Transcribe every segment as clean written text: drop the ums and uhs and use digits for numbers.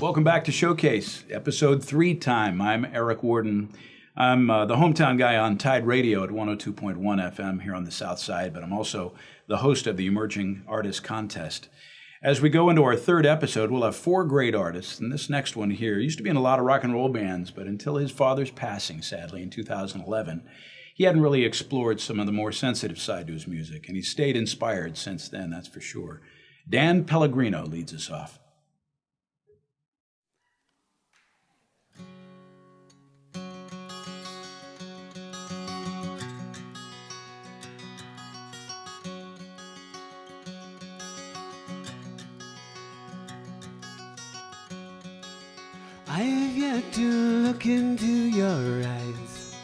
Welcome back to Showcase, episode 3 time. I'm Eric Warden. I'm the hometown guy on Tide Radio at 102.1 FM here on the South Side, but I'm also the host of the Emerging Artist Contest. As we go into our third episode, we'll have 4 great artists, and this next one here used to be in a lot of rock and roll bands, but until his father's passing, sadly, in 2011, he hadn't really explored some of the more sensitive side to his music, and he's stayed inspired since then, that's for sure. Dan Pellegrino leads us off. I have yet to look into your eyes,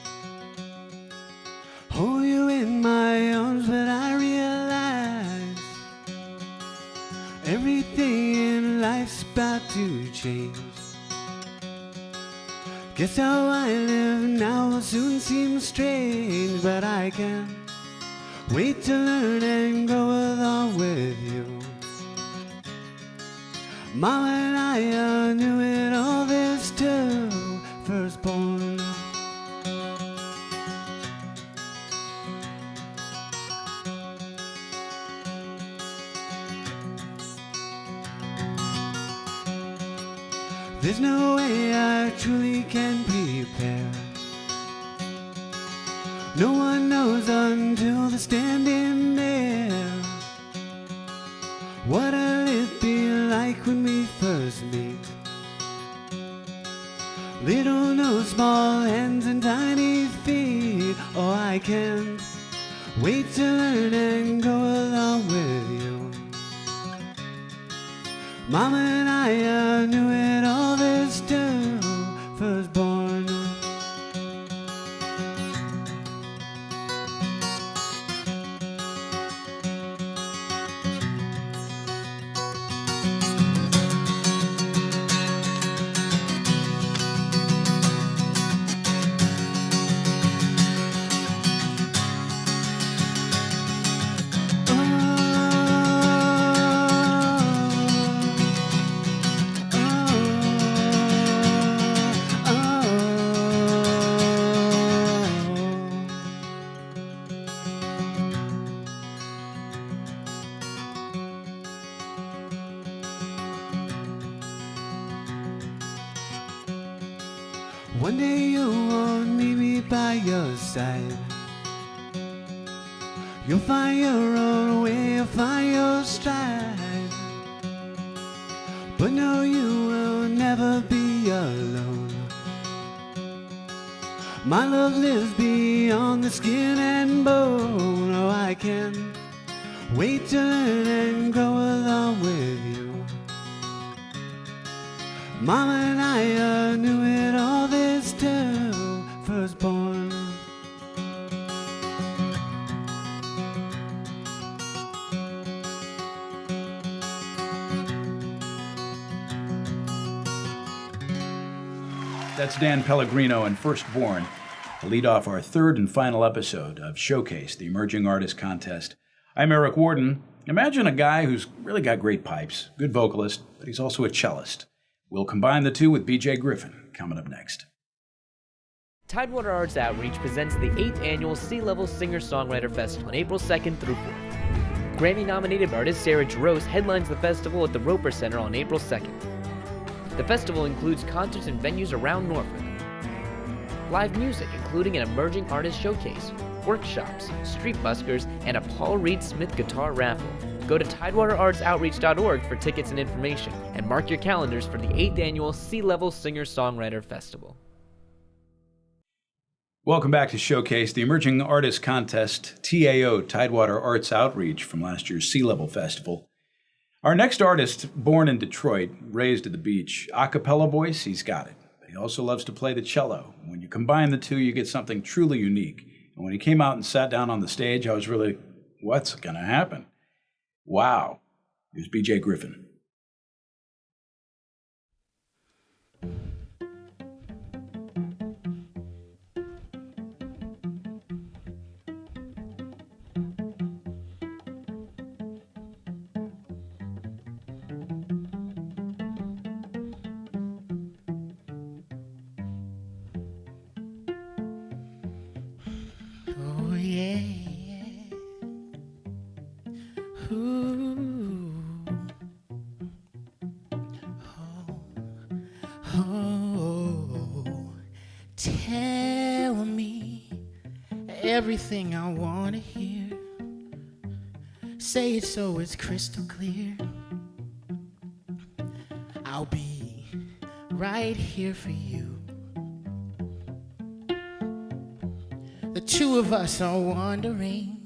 hold you in my arms, but I realize everything in life's about to change. Guess how I live now will soon seem strange, but I can't wait to learn and go along with you. Mama and I knew it all this too, firstborn. There's no way I truly can prepare. No one knows until they're standing there. What'll it be like when we first meet? Little nose, small hands and tiny feet. Oh, I can't wait to learn and go along with you. Mama and I knew it all this too, firstborn. One day you won't need me by your side. You'll find your own way, you'll find your stride. But no, you will never be alone. My love lives beyond the skin and bone. Oh, I can't wait to learn and grow along with you. Mama and I knew it all this too, firstborn. That's Dan Pellegrino and Firstborn to lead off our third and final episode of Showcase, the Emerging Artist Contest. I'm Eric Warden. Imagine a guy who's really got great pipes, good vocalist, but he's also a cellist. We'll combine the two with BJ Griffin, coming up next. Tidewater Arts Outreach presents the 8th Annual Sea-Level Singer-Songwriter Festival on April 2nd through 4th. Grammy-nominated artist Sarah Jarosz headlines the festival at the Roper Center on April 2nd. The festival includes concerts in venues around Norfolk, live music including an emerging artist showcase, workshops, street buskers, and a Paul Reed Smith guitar raffle. Go to TidewaterArtsOutreach.org for tickets and information, and mark your calendars for the 8th Annual Sea-Level Singer-Songwriter Festival. Welcome back to Showcase, the Emerging Artist Contest, TAO, Tidewater Arts Outreach from last year's Sea Level Festival. Our next artist, born in Detroit, raised at the beach, a cappella voice, he's got it. But he also loves to play the cello. When you combine the two, you get something truly unique. And when he came out and sat down on the stage, I was really, what's going to happen? Wow. Here's BJ Griffin. Ooh. Oh, tell me everything I want to hear. Say it so it's crystal clear. I'll be right here for you. The two of us are wandering,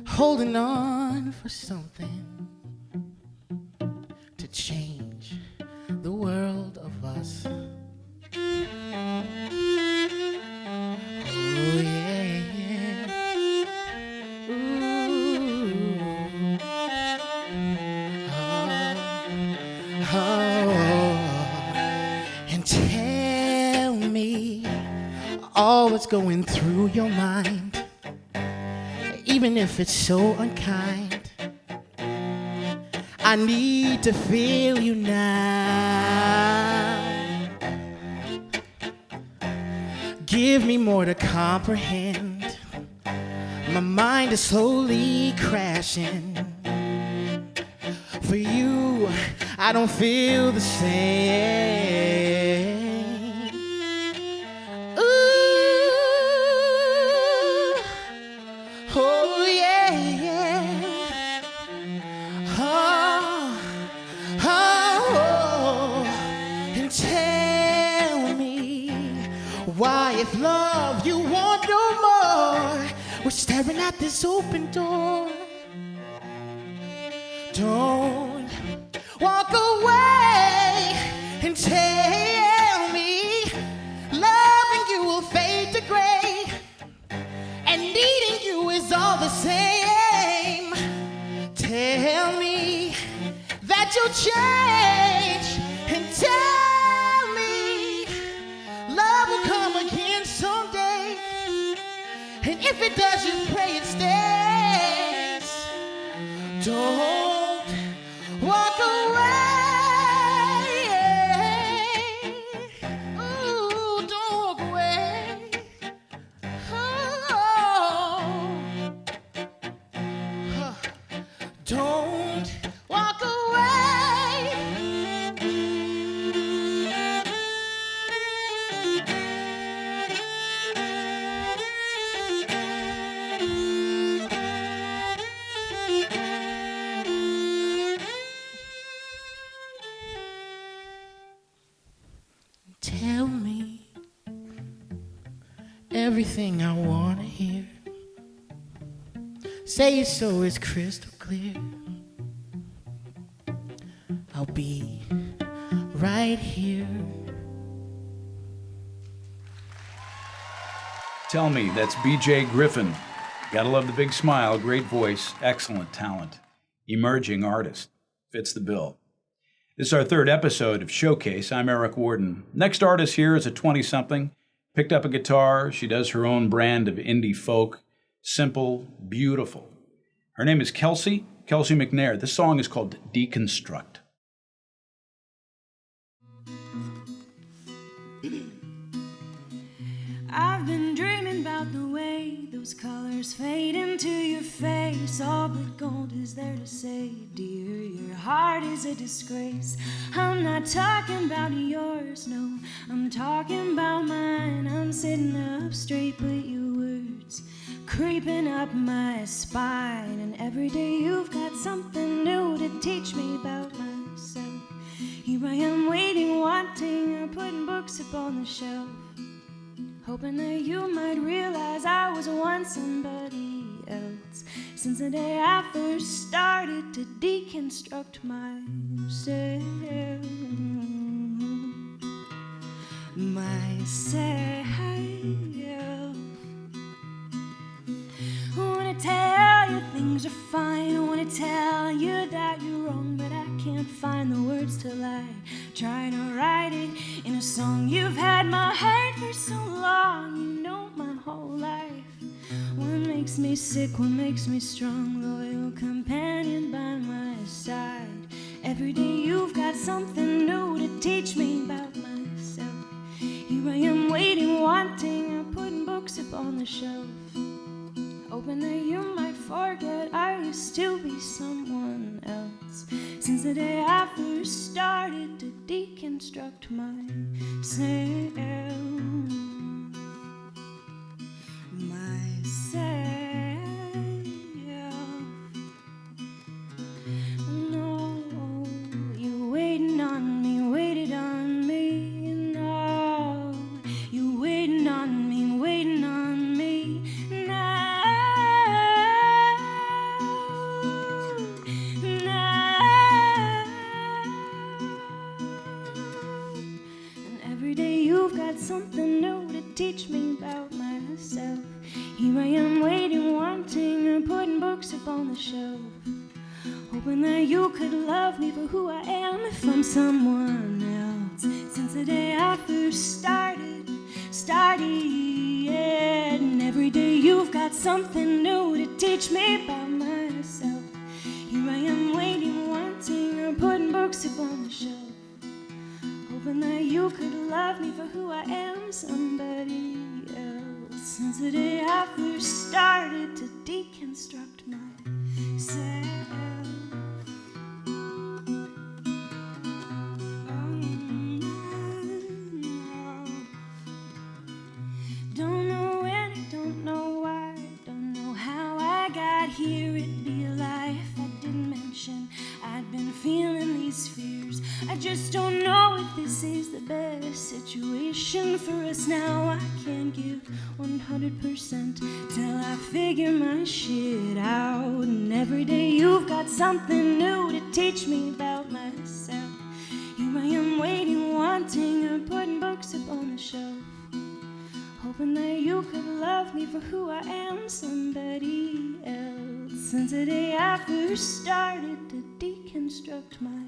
holding on for something to change the world of us. Oh yeah, yeah. Ooh. And tell me all what's going through your mind, even if it's so unkind. I need to feel you now. Give me more to comprehend. My mind is slowly crashing. For you, I don't feel the same. Ooh, oh yeah, yeah. And tell me why, if love you want no more, we're staring at this open door. Don't walk away and tell me loving you will fade to gray and needing you is all the same. Tell me that you'll change and tell me love will come again someday. And if it does, you pray it stays. Don't walk away. Ooh, don't walk away. Oh. Don't walk away. Tell me everything I want to hear. Say it so it's crystal clear. I'll be right here. Tell Me, that's BJ Griffin. Gotta love the big smile, great voice, excellent talent. Emerging artist. Fits the bill. This is our third episode of Showcase. I'm Eric Warden. Next artist here is a 20-something. Picked up a guitar. She does her own brand of indie folk. Simple, beautiful. Her name is Kelsey McNair. This song is called Deconstruct. I've been dreaming about the way those colors fade into your face. All but gold is there to say, dear, your heart is a disgrace. I'm not talking about yours, no, I'm talking about mine. I'm sitting up straight, but your words creeping up my spine. And every day you've got something new to teach me about myself. Here I am waiting, wanting, putting books up on the shelf, hoping that you might realize I was once somebody else. Since the day I first started to deconstruct myself. I wanna tell you things are fine. I wanna tell you that you're wrong, but I can't find the words till I try to write it in a song. You've had my heart for so long, you know my whole life. What makes me sick, what makes me strong, loyal companion by my side. Every day you've got something new to teach me about myself. Here I am waiting, wanting, putting books up on the shelf, hoping that you might forget I used to be someone else. Since the day I first started to deconstruct myself. No, you waiting on me, waited on me. No, you waiting on me, waiting on me. No, no. And every day you've got something new to teach me about myself. Here I am waiting, wanting, and putting books up on the shelf. Hoping that you could love me for who I am if I'm someone else. Since the day I first started, and every day you've got something new to teach me about myself. Here I am waiting, wanting, and putting books up on the shelf. Hoping that you could love me for who I am, somebody else. Since the day I first started to deconstruct myself. Don't know when, I don't know why, don't know how I got here. It'd be a life I didn't mention. I'd been feeling these fears. I just don't know if this is the best situation for us now. I can't give 100% till I figure my shit out. And every day you've got something new to teach me about myself. Here I am waiting, wanting, and putting books up on the shelf. Hoping that you could love me for who I am, somebody else. Since the day I first started to deconstruct myself.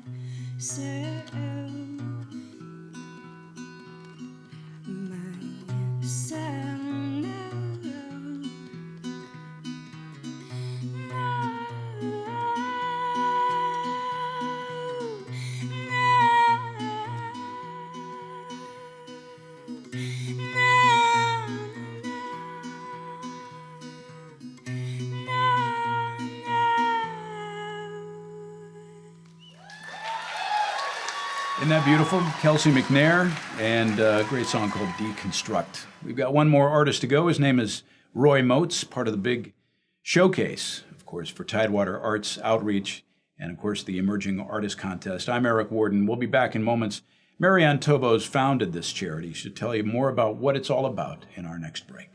Isn't that beautiful? Kelsey McNair, and a great song called Deconstruct. We've got one more artist to go. His name is Roy Moats, part of the big showcase, of course, for Tidewater Arts Outreach, and of course, the Emerging Artist Contest. I'm Eric Warden. We'll be back in moments. Marianne Tobos founded this charity. She'll tell you more about what it's all about in our next break.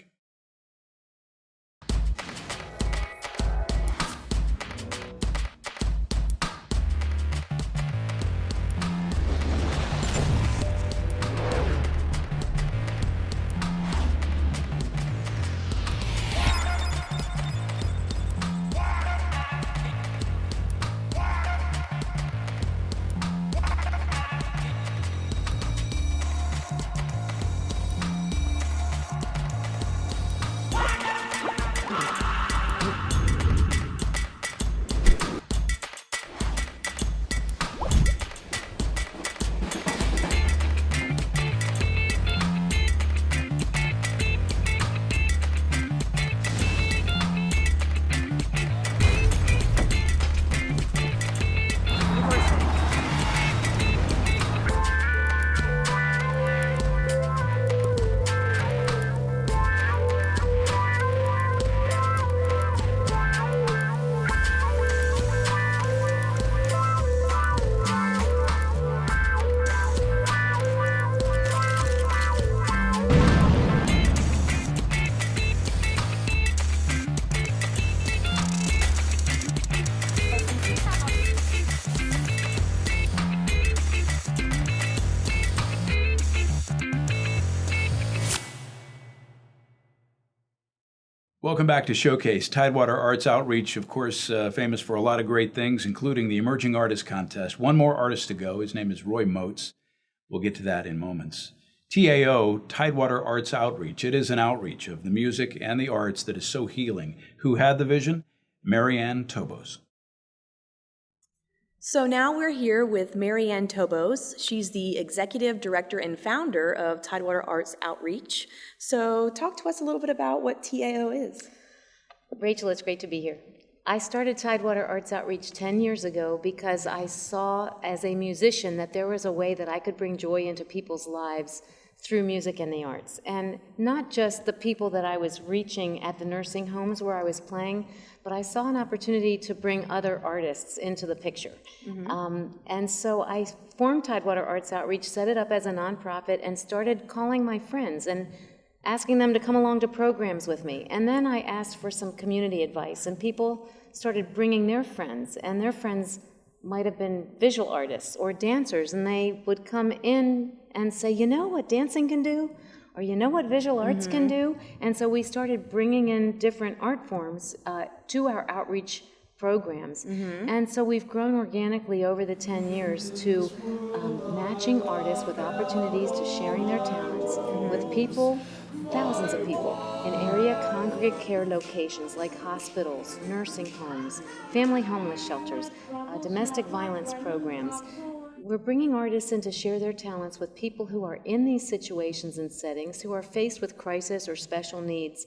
Welcome back to Showcase. Tidewater Arts Outreach, of course, famous for a lot of great things, including the Emerging Artist Contest. One more artist to go. His name is Roy Moats. We'll get to that in moments. TAO, Tidewater Arts Outreach. It is an outreach of the music and the arts that is so healing. Who had the vision? Marianne Tobos. So now we're here with Marianne Tobos. She's the executive director and founder of Tidewater Arts Outreach. So talk to us a little bit about what TAO is. Rachel, it's great to be here. I started Tidewater Arts Outreach 10 years ago because I saw as a musician that there was a way that I could bring joy into people's lives through music and the arts. And not just the people that I was reaching at the nursing homes where I was playing, but I saw an opportunity to bring other artists into the picture. And so I formed Tidewater Arts Outreach, set it up as a nonprofit, and started calling my friends and asking them to come along to programs with me. And then I asked for some community advice, and people started bringing their friends, and their friends might have been visual artists or dancers, and they would come in and say, you know what dancing can do? Or you know what visual arts can do? And so we started bringing in different art forms to our outreach programs. And so we've grown organically over the 10 years to matching artists with opportunities to sharing their talents with people, thousands of people, in area congregate care locations like hospitals, nursing homes, family homeless shelters, domestic violence programs. We're bringing artists in to share their talents with people who are in these situations and settings, who are faced with crisis or special needs,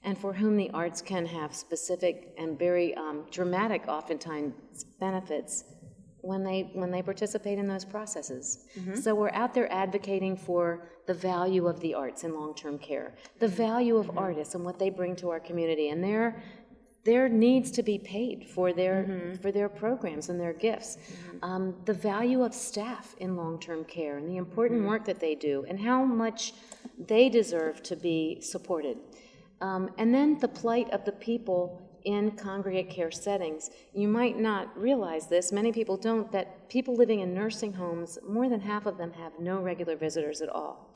and for whom the arts can have specific and very dramatic, oftentimes, benefits when they participate in those processes. So we're out there advocating for the value of the arts in long-term care, the value of artists and what they bring to our community, and their needs to be paid for their programs and their gifts. The value of staff in long-term care and the important work that they do and how much they deserve to be supported. And then the plight of the people in congregate care settings. You might not realize this, many people don't, that people living in nursing homes, more than half of them have no regular visitors at all.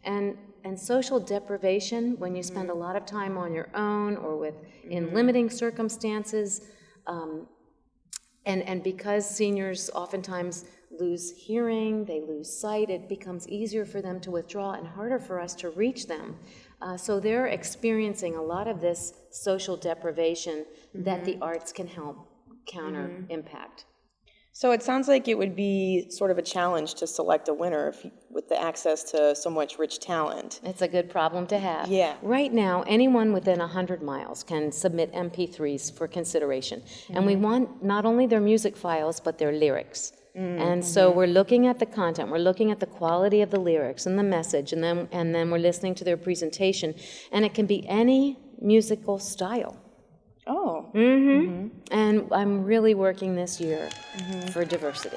And social deprivation, when you spend a lot of time on your own or in limiting circumstances, and because seniors oftentimes lose hearing, they lose sight, it becomes easier for them to withdraw and harder for us to reach them. So they're experiencing a lot of this social deprivation that the arts can help counter impact. So it sounds like it would be sort of a challenge to select a winner with the access to so much rich talent. It's a good problem to have. Yeah. Right now, anyone within 100 miles can submit MP3s for consideration. And we want not only their music files, but their lyrics. And so we're looking at the content, we're looking at the quality of the lyrics and the message, and then we're listening to their presentation. And it can be any musical style. Oh. And I'm really working this year for diversity.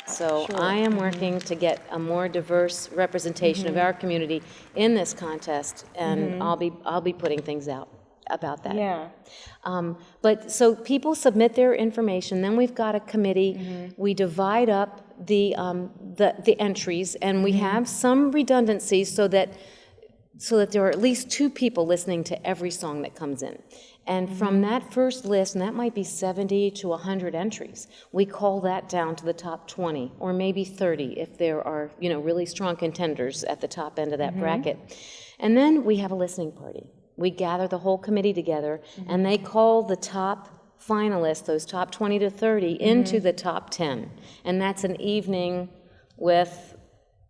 So I am working to get a more diverse representation of our community in this contest, and I'll be putting things out about that. Yeah. But so people submit their information, then we've got a committee. We divide up the entries, and we have some redundancies so that there are at least 2 people listening to every song that comes in. And from that first list, and that might be 70 to 100 entries, we call that down to the top 20, or maybe 30 if there are, really strong contenders at the top end of that bracket. And then we have a listening party. We gather the whole committee together, and they call the top finalists, those top 20 to 30, into the top 10. And that's an evening with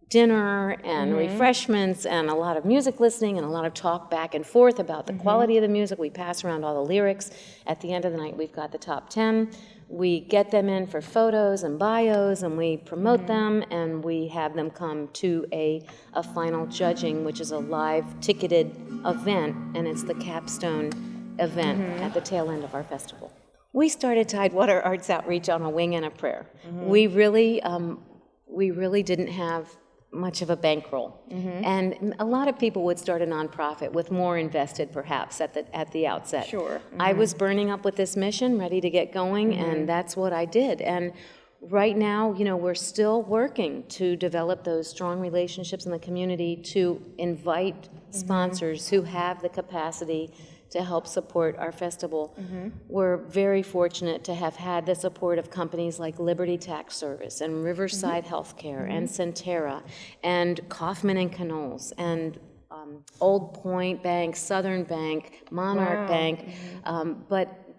dinner and refreshments and a lot of music listening and a lot of talk back and forth about the quality of the music. We pass around all the lyrics. At the end of the night, we've got the top 10. We get them in for photos and bios, and we promote them, and we have them come to a final judging, which is a live ticketed event, and it's the capstone event at the tail end of our festival. We started Tidewater Arts Outreach on a wing and a prayer. We really didn't have much of a bankroll. And a lot of people would start a nonprofit with more invested, perhaps, at the outset. Sure. I was burning up with this mission, ready to get going, and that's what I did. And right now, we're still working to develop those strong relationships in the community to invite sponsors who have the capacity to help support our festival. We're very fortunate to have had the support of companies like Liberty Tax Service and Riverside Healthcare and Centera and Kaufman and Knowles and Old Point Bank, Southern Bank, Monarch Bank,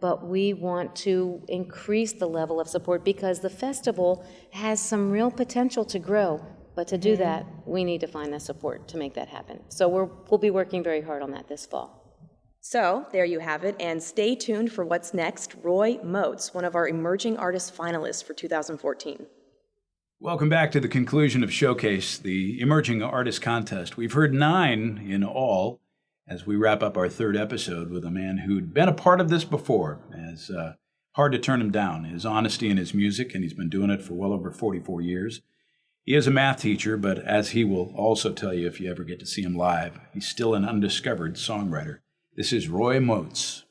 but we want to increase the level of support because the festival has some real potential to grow. But to do that, we need to find the support to make that happen. So we'll be working very hard on that this fall. So there you have it, and stay tuned for what's next. Roy Moats, one of our emerging artist finalists for 2014. Welcome back to the conclusion of Showcase, the Emerging Artist Contest. We've heard 9 in all as we wrap up our 3rd episode with a man who'd been a part of this before. It's hard to turn him down. His honesty in his music, and he's been doing it for well over 44 years. He is a math teacher, but as he will also tell you if you ever get to see him live, he's still an undiscovered songwriter. This is Roy Moats.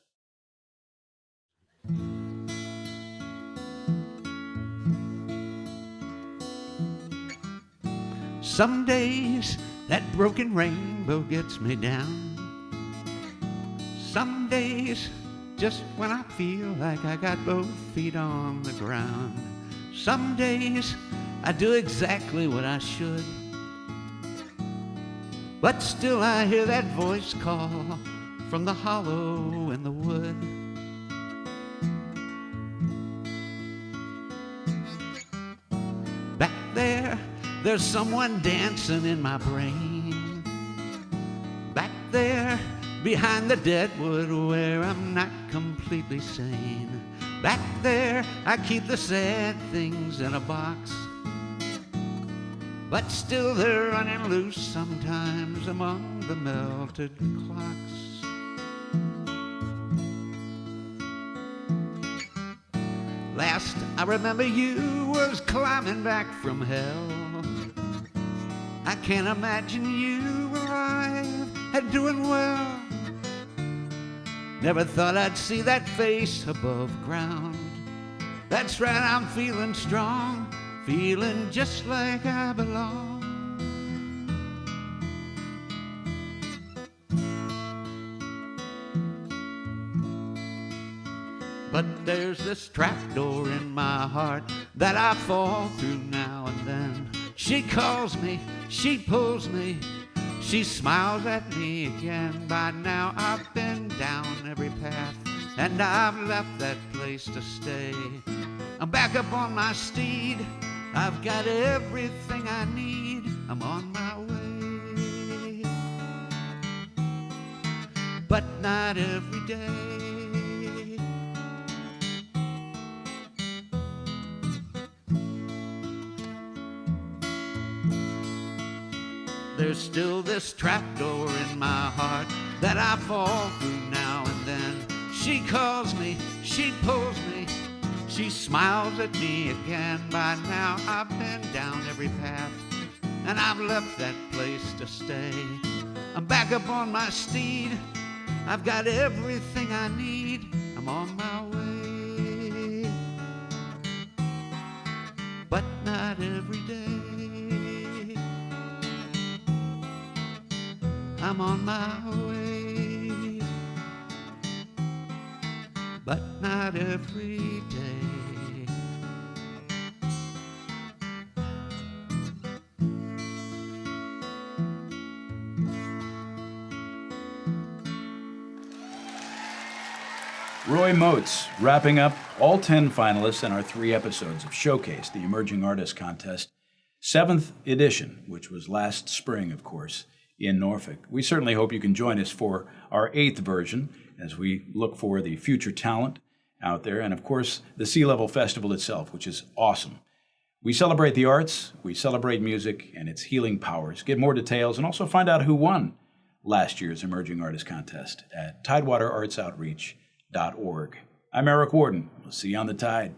Some days that broken rainbow gets me down. Some days just when I feel like I got both feet on the ground. Some days I do exactly what I should, but still I hear that voice call from the hollow in the wood. Back there's someone dancing in my brain. Back there, behind the deadwood where I'm not completely sane. Back there, I keep the sad things in a box, but still they're running loose sometimes among the melted clocks. Last I remember you was climbing back from hell. I can't imagine you alive and doing well. Never thought I'd see that face above ground. That's right, I'm feeling strong, feeling just like I belong. But there's this trapdoor in my heart that I fall through now and then. She calls me, she pulls me, she smiles at me again. By now I've been down every path and I've left that place to stay. I'm back up on my steed, I've got everything I need, I'm on my way. But not every day. There's still this trapdoor in my heart that I fall through now and then. She calls me, she pulls me, she smiles at me again. By now I've been down every path and I've left that place to stay. I'm back up on my steed, I've got everything I need, I'm on my way. But not every day. I'm on my way, but not every day. Roy Moats, wrapping up all 10 finalists in our 3 episodes of Showcase, the Emerging Artist Contest, 7th edition, which was last spring, of course, in Norfolk. We certainly hope you can join us for our 8th version as we look for the future talent out there, and of course, the Sea Level Festival itself, which is awesome. We celebrate the arts, we celebrate music and its healing powers. Get more details and also find out who won last year's Emerging Artist Contest at tidewaterartsoutreach.org. I'm Eric Warden. We'll see you on the Tide.